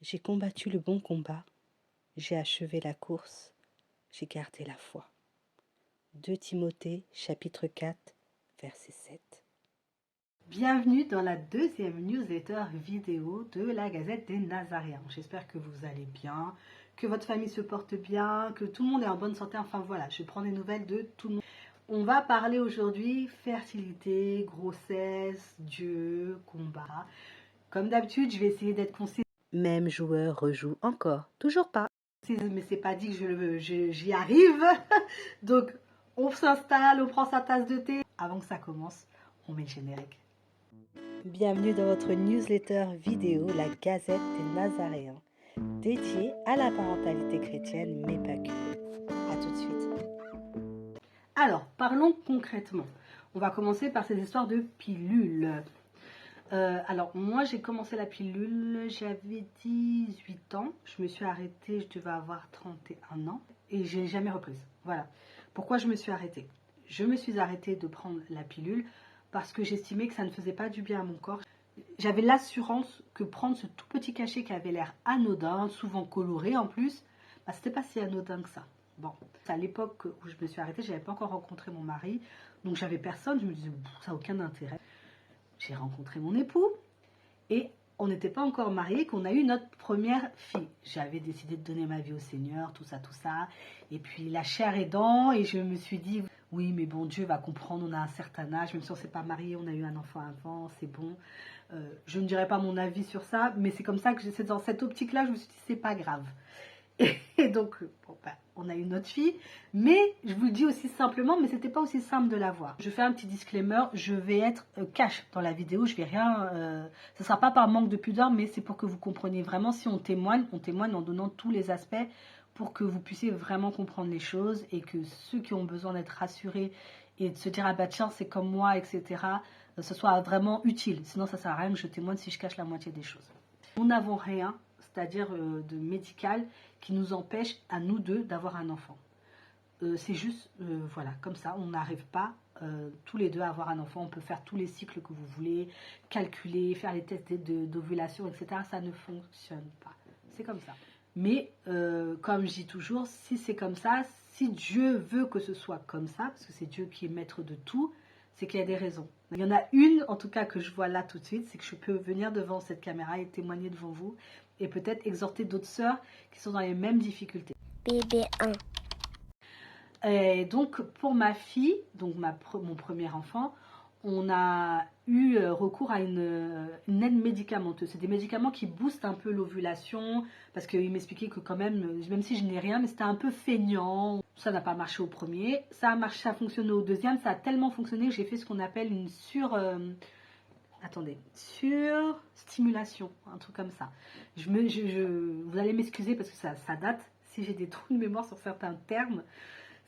J'ai combattu le bon combat, j'ai achevé la course, j'ai gardé la foi. 2 Timothée, chapitre 4, verset 7. Bienvenue dans la deuxième newsletter vidéo de la Gazette des Nazaréens. J'espère que vous allez bien, que votre famille se porte bien, que tout le monde est en bonne santé. Enfin voilà, je prends des nouvelles de tout le monde. On va parler aujourd'hui fertilité, grossesse, Dieu, combat. Comme d'habitude, je vais essayer d'être concise. Même joueur rejoue encore, toujours pas. Mais c'est pas dit que j'y arrive. Donc, on s'installe, on prend sa tasse de thé. Avant que ça commence, on met le générique. Bienvenue dans votre newsletter vidéo La Gazette des Nazaréens, dédiée à la parentalité chrétienne, mais pas que. A tout de suite. Alors, parlons concrètement. On va commencer par ces histoires de pilules. Alors, moi, j'ai commencé la pilule, j'avais 18 ans. Je me suis arrêtée, je devais avoir 31 ans. Et je n'ai jamais reprise. Voilà. Pourquoi je me suis arrêtée? Je me suis arrêtée de prendre la pilule parce que j'estimais que ça ne faisait pas du bien à mon corps. J'avais l'assurance que prendre ce tout petit cachet qui avait l'air anodin, souvent coloré en plus, bah, c'était pas si anodin que ça. Bon, à l'époque où je me suis arrêtée, je n'avais pas encore rencontré mon mari, donc j'avais personne, je me disais, ça n'a aucun intérêt. J'ai rencontré mon époux et on n'était pas encore mariés qu'on a eu notre première fille. J'avais décidé de donner ma vie au Seigneur, tout ça, tout ça. Et puis la chair aidant, et je me suis dit, oui, mais bon, Dieu va comprendre, on a un certain âge, même si on ne s'est pas marié, on a eu un enfant avant, c'est bon. Je ne dirai pas mon avis sur ça, mais c'est comme ça que c'est dans cette optique-là, je me suis dit, c'est pas grave. Et donc, bon, ben, on a eu notre fille, mais je vous le dis aussi simplement, mais c'était pas aussi simple de l'avoir. Je fais un petit disclaimer, je vais être cash dans la vidéo, je vais rien, ce sera pas par manque de pudeur, mais c'est pour que vous compreniez vraiment. Si on témoigne en donnant tous les aspects pour que vous puissiez vraiment comprendre les choses et que ceux qui ont besoin d'être rassurés et de se dire ah bah tiens c'est comme moi, etc., ce soit vraiment utile. Sinon ça sert à rien que je témoigne si je cache la moitié des choses. Nous n'avons rien, c'est-à-dire de médical, qui nous empêche à nous deux d'avoir un enfant. C'est juste, voilà, comme ça, on n'arrive pas tous les deux à avoir un enfant. On peut faire tous les cycles que vous voulez, calculer, faire les tests d'ovulation, etc. Ça ne fonctionne pas. C'est comme ça. Mais, comme je dis toujours, si c'est comme ça, si Dieu veut que ce soit comme ça, parce que c'est Dieu qui est maître de tout, c'est qu'il y a des raisons. Il y en a une, en tout cas, que je vois là tout de suite, c'est que je peux venir devant cette caméra et témoigner devant vous et peut-être exhorter d'autres sœurs qui sont dans les mêmes difficultés. BB1. Et donc, pour ma fille, donc mon premier enfant, on a eu recours à une aide médicamenteuse. C'est des médicaments qui boostent un peu l'ovulation, parce qu'il m'expliquait que quand même si je n'ai rien, mais c'était un peu feignant. Ça n'a pas marché au premier, ça a marché, ça a fonctionné au deuxième, ça a tellement fonctionné que j'ai fait ce qu'on appelle une surstimulation, un truc comme ça. Vous allez m'excuser parce que ça date, si j'ai des trous de mémoire sur certains termes.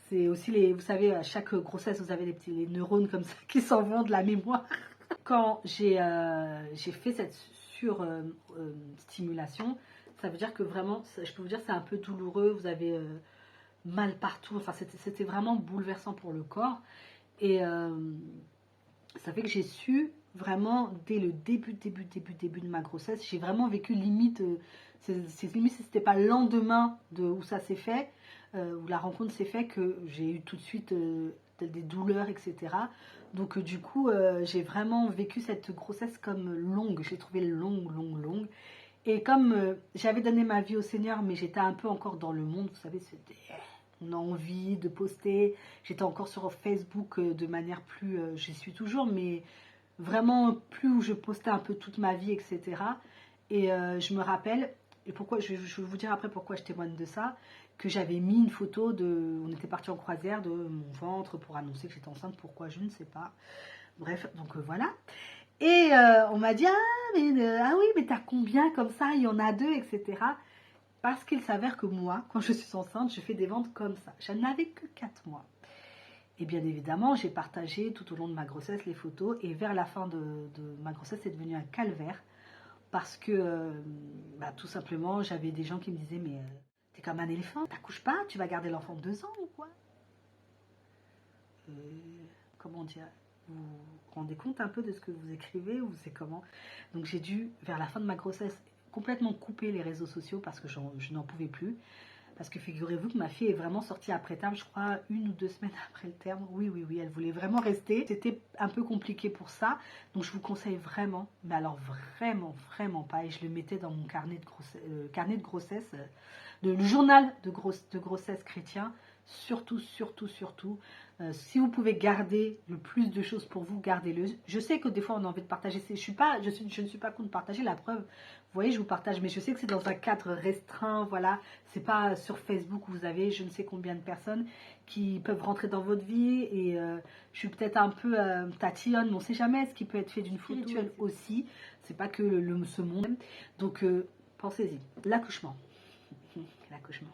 C'est aussi vous savez, à chaque grossesse, vous avez les neurones comme ça qui s'en vont de la mémoire. Quand j'ai fait cette surstimulation, ça veut dire que vraiment, je peux vous dire, c'est un peu douloureux, vous avez mal partout, enfin c'était vraiment bouleversant pour le corps. Et ça fait que j'ai su vraiment, dès le début de ma grossesse, j'ai vraiment vécu limite, limite si c'était pas le lendemain où ça s'est fait, où la rencontre s'est faite, que j'ai eu tout de suite des douleurs, etc. Donc du coup, j'ai vraiment vécu cette grossesse comme longue, je l'ai trouvée longue. Et comme j'avais donné ma vie au Seigneur, mais j'étais un peu encore dans le monde, vous savez, c'était on a envie de poster. J'étais encore sur Facebook de manière plus, j'y suis toujours, mais vraiment plus où je postais un peu toute ma vie, etc. Et je me rappelle, et pourquoi, je vais vous dire après pourquoi je témoigne de ça, que j'avais mis une photo on était parti en croisière, de mon ventre pour annoncer que j'étais enceinte, pourquoi je ne sais pas. Bref, donc voilà. Et on m'a dit, ah oui, mais t'as combien comme ça, il y en a deux, etc. Parce qu'il s'avère que moi, quand je suis enceinte, je fais des ventes comme ça. Je n'avais que 4 mois. Et bien évidemment, j'ai partagé tout au long de ma grossesse les photos. Et vers la fin de ma grossesse, c'est devenu un calvaire. Parce que, tout simplement, j'avais des gens qui me disaient, mais t'es comme un éléphant, t'accouches pas, tu vas garder l'enfant 2 ans ou quoi? Comment dire? Vous vous rendez compte un peu de ce que vous écrivez ou c'est comment? Donc j'ai dû, vers la fin de ma grossesse, complètement coupé les réseaux sociaux parce que je n'en pouvais plus. Parce que figurez-vous que ma fille est vraiment sortie après terme, je crois 1 ou 2 semaines après le terme. Oui, elle voulait vraiment rester. C'était un peu compliqué pour ça. Donc je vous conseille vraiment, mais alors vraiment pas. Et je le mettais dans mon carnet de grossesse, le journal de grossesse chrétien. Surtout, si vous pouvez garder le plus de choses pour vous, gardez-le. Je sais que des fois on a envie de partager. Je ne suis pas contre partager. La preuve, vous voyez, je vous partage, mais je sais que c'est dans un cadre restreint. Voilà, c'est pas sur Facebook où vous avez je ne sais combien de personnes qui peuvent rentrer dans votre vie. Et je suis peut-être un peu tatillonne, mais on ne sait jamais ce qui peut être fait d'une photo rituelle aussi. C'est pas que ce monde. Donc pensez-y. L'accouchement. L'accouchement.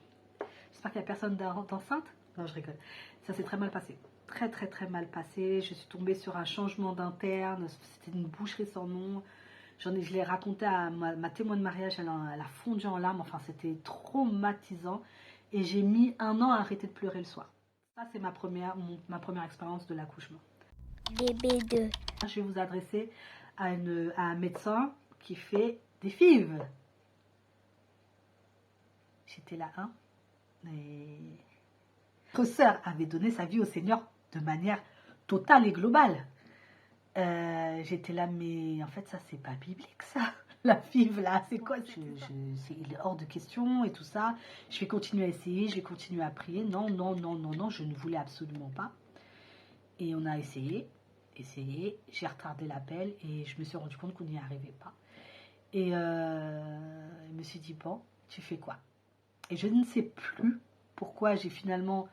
J'espère qu'il n'y a personne d'enceinte. Non, je rigole. Ça s'est très mal passé. Très mal passé. Je suis tombée sur un changement d'interne. C'était une boucherie sans nom. Je l'ai raconté à ma témoin de mariage. Elle a fondu en larmes. Enfin, c'était traumatisant. Et j'ai mis 1 an à arrêter de pleurer le soir. Ça, c'est ma première expérience de l'accouchement. Bébé 2. Je vais vous adresser à un médecin qui fait des FIV. J'étais là, hein. Et notre sœur avait donné sa vie au Seigneur de manière totale et globale. J'étais là, mais en fait, ça, c'est pas biblique, ça. La FIV, là, c'est quoi? Il est hors de question et tout ça. Je vais continuer à essayer, je vais continuer à prier. Non, je ne voulais absolument pas. Et on a essayé. J'ai retardé l'appel et je me suis rendu compte qu'on n'y arrivait pas. Et je me suis dit, bon, tu fais quoi? Et je ne sais plus pourquoi j'ai finalement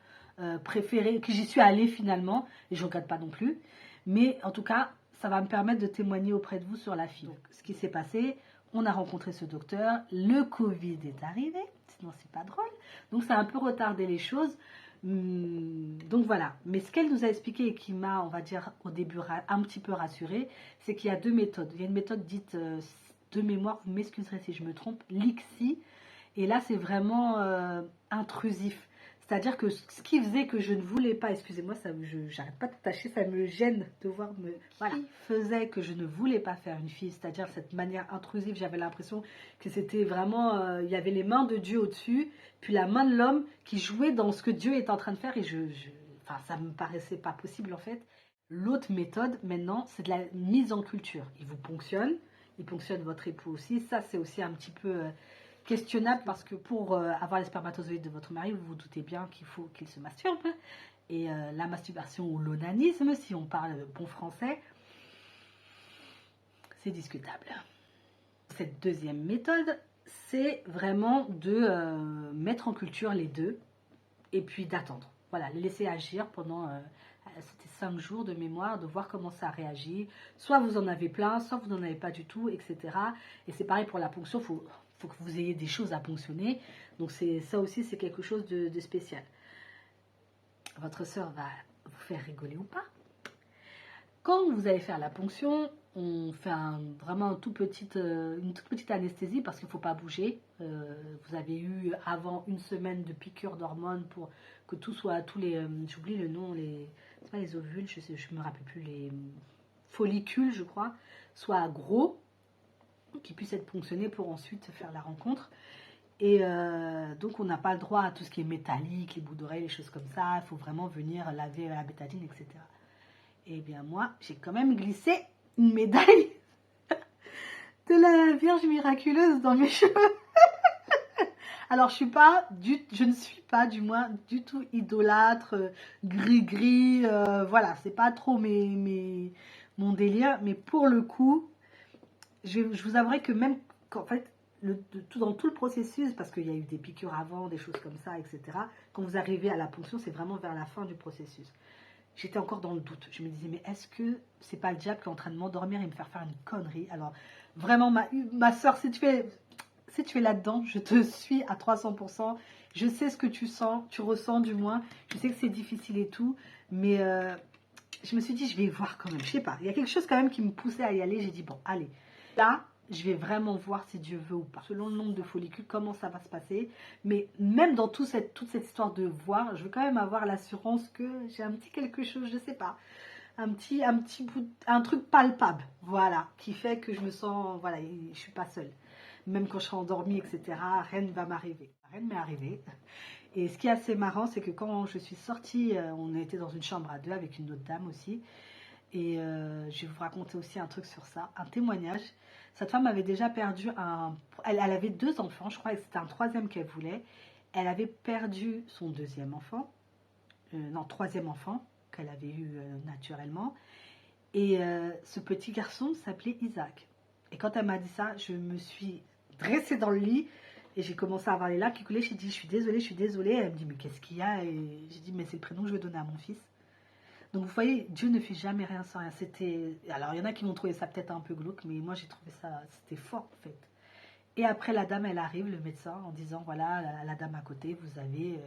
préféré, que j'y suis allée finalement, et je ne regrette pas non plus. Mais en tout cas, ça va me permettre de témoigner auprès de vous sur la FIV. Ce qui s'est passé, on a rencontré ce docteur, le Covid est arrivé, sinon c'est pas drôle. Donc ça a un peu retardé les choses. Donc voilà. Mais ce qu'elle nous a expliqué et qui m'a, on va dire, au début un petit peu rassurée, c'est qu'il y a 2 méthodes. Il y a une méthode dite de mémoire, vous m'excuserez si je me trompe, l'ICSI. Et là, c'est vraiment intrusif. C'est-à-dire que ce qui faisait que je ne voulais pas, excusez-moi, j'arrête pas de tâcher, ça me gêne de voir Voilà. Ce qui faisait que je ne voulais pas faire une fille, c'est-à-dire cette manière intrusive, j'avais l'impression que c'était vraiment, il y avait les mains de Dieu au-dessus, puis la main de l'homme qui jouait dans ce que Dieu est en train de faire, et enfin, ça me paraissait pas possible en fait. L'autre méthode, maintenant, c'est de la mise en culture. Il vous ponctionne, il ponctionne votre époux aussi, ça c'est aussi un petit peu... questionnable parce que pour avoir les spermatozoïdes de votre mari, vous vous doutez bien qu'il faut qu'il se masturbe. Et la masturbation ou l'onanisme, si on parle bon français, c'est discutable. Cette deuxième méthode, c'est vraiment de mettre en culture les deux et puis d'attendre. Voilà, les laisser agir pendant... c'était 5 jours de mémoire, de voir comment ça réagit. Soit vous en avez plein, soit vous n'en avez pas du tout, etc. Et c'est pareil pour la ponction, faut que vous ayez des choses à ponctionner. Donc ça aussi, c'est quelque chose de spécial. Votre sœur va vous faire rigoler ou pas. Quand vous allez faire la ponction, on fait vraiment une toute petite anesthésie parce qu'il ne faut pas bouger. Vous avez eu avant 1 semaine de piqûres d'hormones pour que tout soit, j'oublie le nom, c'est pas les ovules, je ne me rappelle plus, les follicules, je crois, soient gros, qui puissent être ponctionnés pour ensuite faire la rencontre. Et donc on n'a pas le droit à tout ce qui est métallique, les bouts d'oreilles, les choses comme ça. Il faut vraiment venir laver la bétadine, etc. Et bien moi, j'ai quand même glissé une médaille de la Vierge miraculeuse dans mes cheveux. Alors je ne suis pas du moins du tout idolâtre, gris-gris, voilà, c'est pas trop mon délire. Mais pour le coup, je vous avouerai que même qu'en fait, dans tout le processus, parce qu'il y a eu des piqûres avant, des choses comme ça, etc. Quand vous arrivez à la ponction, c'est vraiment vers la fin du processus. J'étais encore dans le doute. Je me disais, mais est-ce que c'est pas le diable qui est en train de m'endormir et me faire une connerie? Alors, vraiment, ma soeur, si tu es là-dedans, je te suis à 300%. Je sais ce que tu sens, tu ressens du moins. Je sais que c'est difficile et tout, mais je me suis dit, je vais voir quand même. Je sais pas, il y a quelque chose quand même qui me poussait à y aller. J'ai dit, bon, allez, là, je vais vraiment voir si Dieu veut ou pas. Selon le nombre de follicules, comment ça va se passer. Mais même dans toute cette histoire de voir, je veux quand même avoir l'assurance que j'ai un petit quelque chose, je sais pas, un truc palpable, voilà, qui fait que je me sens, voilà, je suis pas seule. même quand je serai endormie, etc., rien ne va m'arriver. Rien ne m'est arrivé. Et ce qui est assez marrant, c'est que quand je suis sortie, on était dans une chambre à deux avec une autre dame aussi. Et je vais vous raconter aussi un truc sur ça, un témoignage. Cette femme avait déjà perdu elle avait 2 enfants, je crois que c'était un 3e qu'elle voulait. Elle avait perdu son 2e enfant, non, 3e enfant qu'elle avait eu naturellement. Et ce petit garçon s'appelait Isaac. Et quand elle m'a dit ça, je me suis dressée dans le lit et j'ai commencé à avoir les larmes qui coulaient. J'ai dit, je suis désolée, je suis désolée. Elle me dit, mais qu'est-ce qu'il y a? Et j'ai dit, mais c'est le prénom que je vais donner à mon fils. Donc vous voyez, Dieu ne fait jamais rien sans rien. Alors il y en a qui vont trouver ça peut-être un peu glauque, mais moi j'ai trouvé ça, c'était fort en fait. Et après la dame, elle arrive, le médecin, en disant, voilà, la dame à côté, vous avez,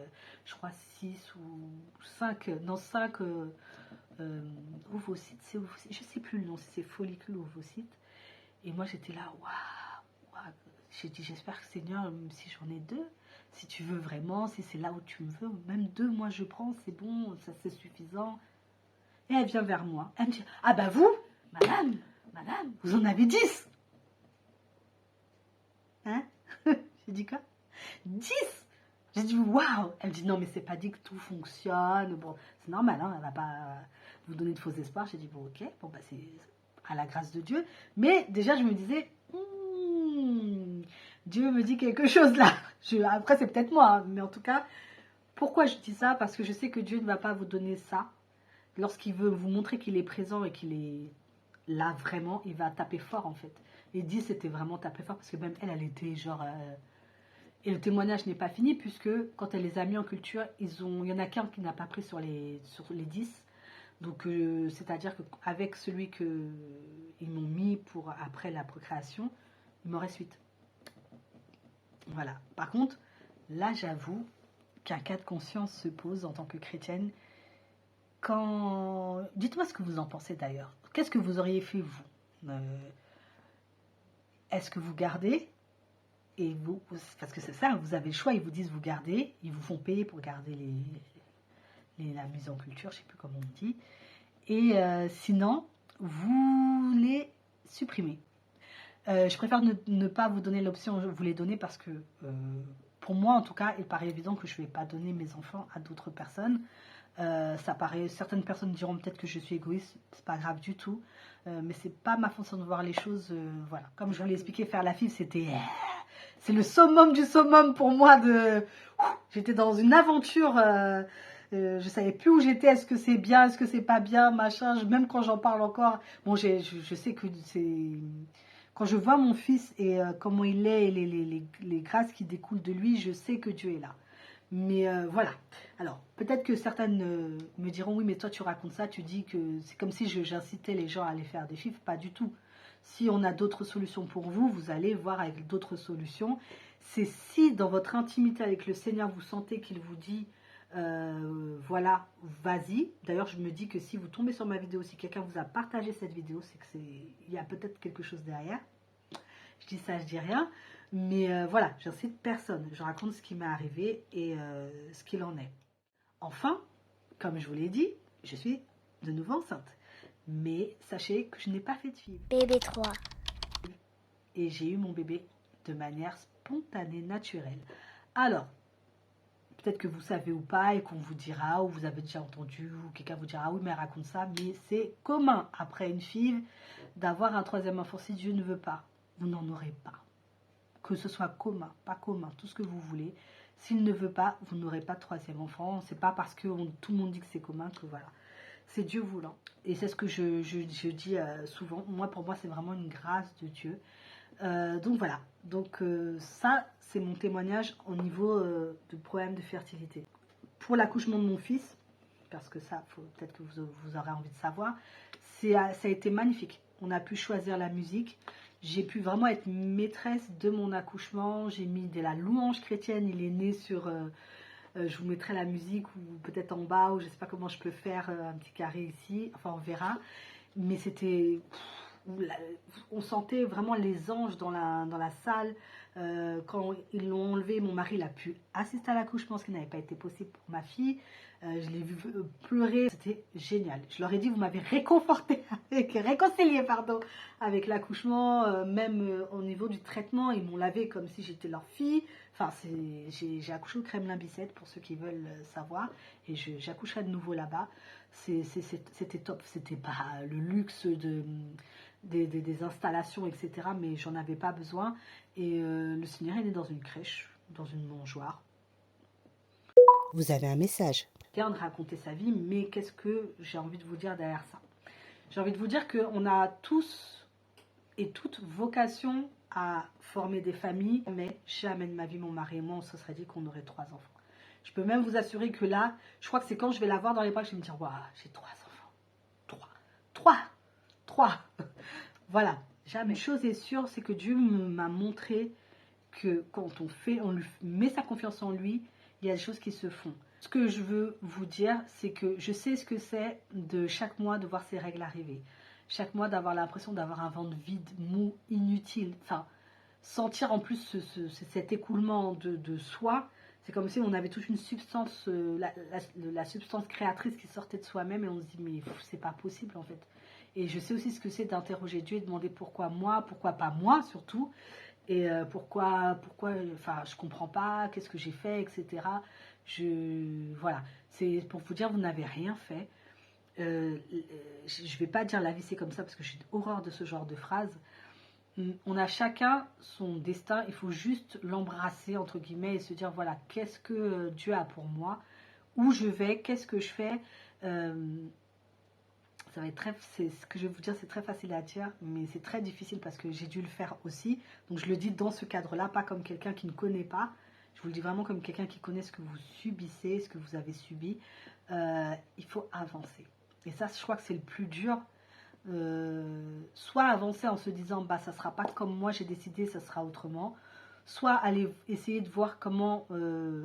je crois, 6 ou 5, non 5 ovocytes, je sais plus le nom, si c'est follicule ou ovocytes. Et moi j'étais là, waouh, waouh. J'ai dit, j'espère que Seigneur, même si j'en ai 2, si tu veux vraiment, si c'est là où tu me veux, même 2, moi je prends, c'est bon, ça c'est suffisant. Et elle vient vers moi. Elle me dit, ah bah vous, madame, vous en avez 10. Hein? J'ai dit quoi? 10. J'ai dit, waouh. Elle me dit, non mais c'est pas dit que tout fonctionne. Bon, c'est normal, hein, elle va pas vous donner de faux espoirs. J'ai dit, bon ok, bon bah c'est à la grâce de Dieu. Mais déjà je me disais, Dieu me dit quelque chose là. Après c'est peut-être moi, hein, mais en tout cas, pourquoi je dis ça? Parce que je sais que Dieu ne va pas vous donner ça. Lorsqu'il veut vous montrer qu'il est présent et qu'il est là vraiment, il va taper fort en fait. Et 10, c'était vraiment taper fort parce que même elle était genre... Et le témoignage n'est pas fini puisque quand elle les a mis en culture, il y en a qu'un qui n'a pas pris sur les 10. Donc c'est-à-dire qu'avec celui qu'ils m'ont mis pour après la procréation, il m'en reste 8. Voilà. Par contre, là j'avoue qu'un cas de conscience se pose en tant que chrétienne. Dites-moi ce que vous en pensez d'ailleurs. Qu'est-ce que vous auriez fait vous? Est-ce que vous gardez? Et vous, parce que c'est ça, vous avez le choix, ils vous disent vous gardez, ils vous font payer pour garder la mise en culture, je ne sais plus comment on dit. Et sinon, vous les supprimez. Je préfère ne pas vous donner l'option, vous les donner parce que pour moi en tout cas, il paraît évident que je ne vais pas donner mes enfants à d'autres personnes. Ça paraît, certaines personnes diront peut-être que je suis égoïste, c'est pas grave du tout, mais c'est pas ma façon de voir les choses. Voilà, comme je vous l'ai expliqué, faire la FIV, c'est le summum du summum pour moi. J'étais dans une aventure, je savais plus où j'étais, est-ce que c'est bien, est-ce que c'est pas bien, machin. Même quand j'en parle encore, bon, je sais que c'est quand je vois mon fils et comment il est et les grâces qui découlent de lui, je sais que Dieu est là. Mais voilà. Alors, peut-être que certaines me diront, oui, mais toi, tu racontes ça, tu dis que c'est comme si j'incitais les gens à aller faire des FIV. Pas du tout. Si on a d'autres solutions pour vous, vous allez voir avec d'autres solutions. C'est si dans votre intimité avec le Seigneur, vous sentez qu'il vous dit, voilà, vas-y. D'ailleurs, je me dis que si vous tombez sur ma vidéo, si quelqu'un vous a partagé cette vidéo, c'est qu'il y a peut-être quelque chose derrière. Je dis ça, je dis rien. Mais voilà, j'incite personne. Je raconte ce qui m'est arrivé et ce qu'il en est. Enfin, comme je vous l'ai dit, je suis de nouveau enceinte. Mais sachez que je n'ai pas fait de FIV. Bébé 3. Et j'ai eu mon bébé de manière spontanée, naturelle. Alors, peut-être que vous savez ou pas et qu'on vous dira, ou vous avez déjà entendu, ou quelqu'un vous dira, oui, mais elle raconte ça, mais c'est commun après une FIV d'avoir un 3e enfant si Dieu ne veut pas. Vous n'en aurez pas. Que ce soit commun, pas commun, tout ce que vous voulez. S'il ne veut pas, vous n'aurez pas de 3e enfant. C'est pas parce que tout le monde dit que c'est commun que voilà. C'est Dieu voulant. Et c'est ce que je dis souvent. Pour moi, c'est vraiment une grâce de Dieu. Donc voilà. Donc ça, c'est mon témoignage au niveau de problème de fertilité. Pour l'accouchement de mon fils, parce que ça, peut-être que vous aurez envie de savoir, ça a été magnifique. On a pu choisir la musique. J'ai pu vraiment être maîtresse de mon accouchement. J'ai mis de la louange chrétienne. Il est né sur... je vous mettrai la musique ou peut-être en bas ou je ne sais pas comment je peux faire un petit carré ici. Enfin, on verra. Mais c'était... On sentait vraiment les anges dans la salle. Quand ils l'ont enlevé, mon mari il a pu assister à l'accouchement, ce qui n'avait pas été possible pour ma fille. Je l'ai vu pleurer, c'était génial. Je leur ai dit, vous m'avez réconcilié avec l'accouchement, même au niveau du traitement. Ils m'ont lavé comme si j'étais leur fille. Enfin, j'ai accouché au Kremlin-Bicêtre pour ceux qui veulent savoir. Et j'accoucherai de nouveau là-bas. C'était top. C'était pas le luxe des installations, etc. Mais j'en avais pas besoin. Et le Seigneur est né dans une crèche, dans une mangeoire. Vous avez un message. De raconter sa vie, mais qu'est-ce que j'ai envie de vous dire derrière ça? J'ai envie de vous dire qu'on a tous et toutes vocation à former des familles, mais jamais de ma vie, mon mari et moi, on se serait dit qu'on aurait 3 enfants. Je peux même vous assurer que là, je crois que c'est quand je vais la voir dans les bras que je vais me dire, waouh, j'ai 3 enfants. 3. Voilà, jamais. Une chose est sûre, c'est que Dieu m'a montré que quand on lui met sa confiance en lui, il y a des choses qui se font. Ce que je veux vous dire, c'est que je sais ce que c'est de chaque mois de voir ces règles arriver. Chaque mois d'avoir l'impression d'avoir un ventre vide, mou, inutile. Enfin, sentir en plus cet écoulement de soi. C'est comme si on avait toute une substance, la substance créatrice qui sortait de soi-même et on se dit mais c'est pas possible en fait. Et je sais aussi ce que c'est d'interroger Dieu et demander pourquoi moi, pourquoi pas moi surtout. Et pourquoi, enfin, je comprends pas, qu'est-ce que j'ai fait, etc. Voilà, c'est pour vous dire, vous n'avez rien fait. Je vais pas dire la vie c'est comme ça parce que j'ai horreur de ce genre de phrase. On a chacun son destin, il faut juste l'embrasser entre guillemets et se dire voilà, qu'est-ce que Dieu a pour moi, où je vais, qu'est-ce que je fais. Ça va être c'est ce que je vais vous dire, c'est très facile à dire, mais c'est très difficile parce que j'ai dû le faire aussi. Donc je le dis dans ce cadre-là, pas comme quelqu'un qui ne connaît pas. Je vous le dis vraiment comme quelqu'un qui connaît ce que vous subissez, ce que vous avez subi. Il faut avancer. Et ça, je crois que c'est le plus dur. Soit avancer en se disant, bah ça sera pas comme moi j'ai décidé, ça sera autrement. Soit aller essayer de voir comment,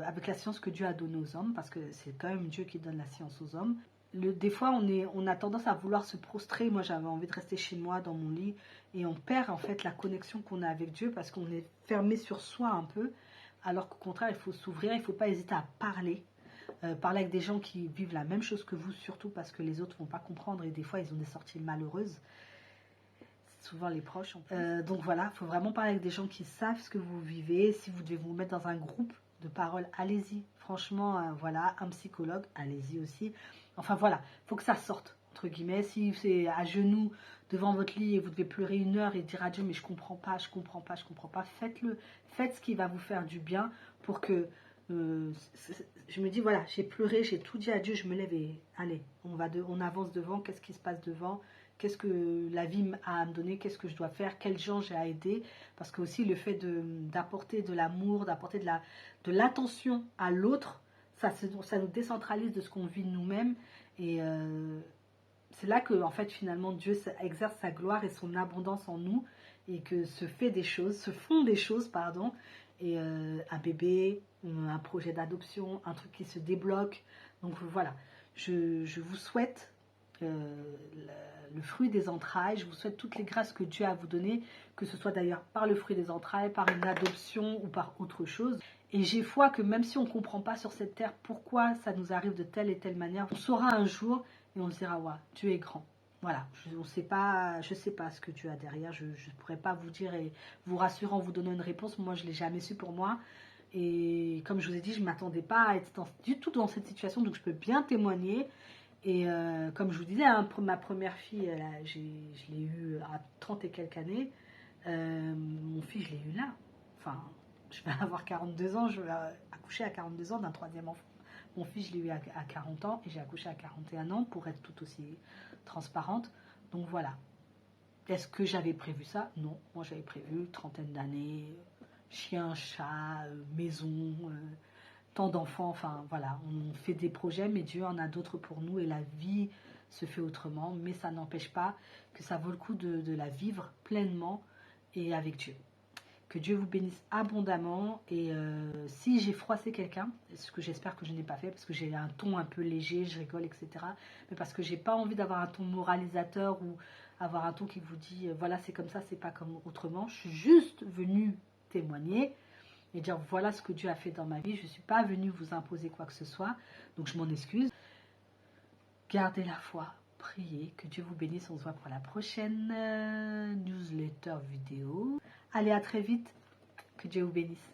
avec la science que Dieu a donnée aux hommes, parce que c'est quand même Dieu qui donne la science aux hommes. Des fois, on a tendance à vouloir se prostrer. Moi, j'avais envie de rester chez moi, dans mon lit. Et on perd, en fait, la connexion qu'on a avec Dieu parce qu'on est fermé sur soi un peu. Alors qu'au contraire, il faut s'ouvrir. Il ne faut pas hésiter à parler. Parler avec des gens qui vivent la même chose que vous, surtout parce que les autres ne vont pas comprendre. Et des fois, ils ont des sorties malheureuses. Souvent les proches. Donc voilà, il faut vraiment parler avec des gens qui savent ce que vous vivez. Si vous devez vous mettre dans un groupe de parole, allez-y. Franchement, voilà, un psychologue, allez-y aussi. Enfin voilà, il faut que ça sorte, entre guillemets. Si c'est à genoux devant votre lit et vous devez pleurer 1 heure et dire à Dieu, mais je comprends pas, faites-le. Faites ce qui va vous faire du bien pour que... je me dis, voilà, j'ai pleuré, j'ai tout dit à Dieu, je me lève et allez, on avance devant, qu'est-ce qui se passe devant, qu'est-ce que la vie a à me donner, qu'est-ce que je dois faire, quels gens j'ai à aider. Parce que aussi le fait d'apporter de l'amour, d'apporter de l'attention à l'autre, ça nous décentralise de ce qu'on vit nous-mêmes. Et c'est là que en fait finalement Dieu exerce sa gloire et son abondance en nous. Et que se font des choses, pardon. Et un bébé, un projet d'adoption, un truc qui se débloque. Donc voilà, je vous souhaite le fruit des entrailles. Je vous souhaite toutes les grâces que Dieu a à vous donner, que ce soit d'ailleurs par le fruit des entrailles, par une adoption ou par autre chose. Et j'ai foi que même si on ne comprend pas sur cette terre pourquoi ça nous arrive de telle et telle manière, on saura un jour et on se dira, ouais, Dieu est grand. Voilà, je ne sais pas ce que Dieu a derrière, je ne pourrais pas vous dire et vous rassurer en vous donnant une réponse. Moi, je ne l'ai jamais su pour moi. Et comme je vous ai dit, je ne m'attendais pas à être du tout dans cette situation, donc je peux bien témoigner. Et comme je vous disais, hein, ma première fille, je l'ai eue à 30 et quelques années. Mon fils, je l'ai eu là. Enfin, je vais avoir 42 ans, je vais accoucher à 42 ans d'un 3e enfant. Mon fils, je l'ai eu à 40 ans et j'ai accouché à 41 ans pour être tout aussi transparente. Donc voilà. Est-ce que j'avais prévu ça? Non. Moi, j'avais prévu une trentaine d'années, chien, chat, maison, tant d'enfants. Enfin, voilà. On fait des projets, mais Dieu en a d'autres pour nous et la vie se fait autrement. Mais ça n'empêche pas que ça vaut le coup de la vivre pleinement et avec Dieu. Que Dieu vous bénisse abondamment. Et si j'ai froissé quelqu'un, ce que j'espère que je n'ai pas fait, parce que j'ai un ton un peu léger, je rigole, etc. Mais parce que j'ai pas envie d'avoir un ton moralisateur ou avoir un ton qui vous dit voilà, c'est comme ça, c'est pas comme autrement. Je suis juste venue témoigner. et dire voilà ce que Dieu a fait dans ma vie. Je ne suis pas venue vous imposer quoi que ce soit, donc je m'en excuse. Gardez la foi, priez, que Dieu vous bénisse. On se voit pour la prochaine newsletter vidéo. Allez, à très vite, que Dieu vous bénisse.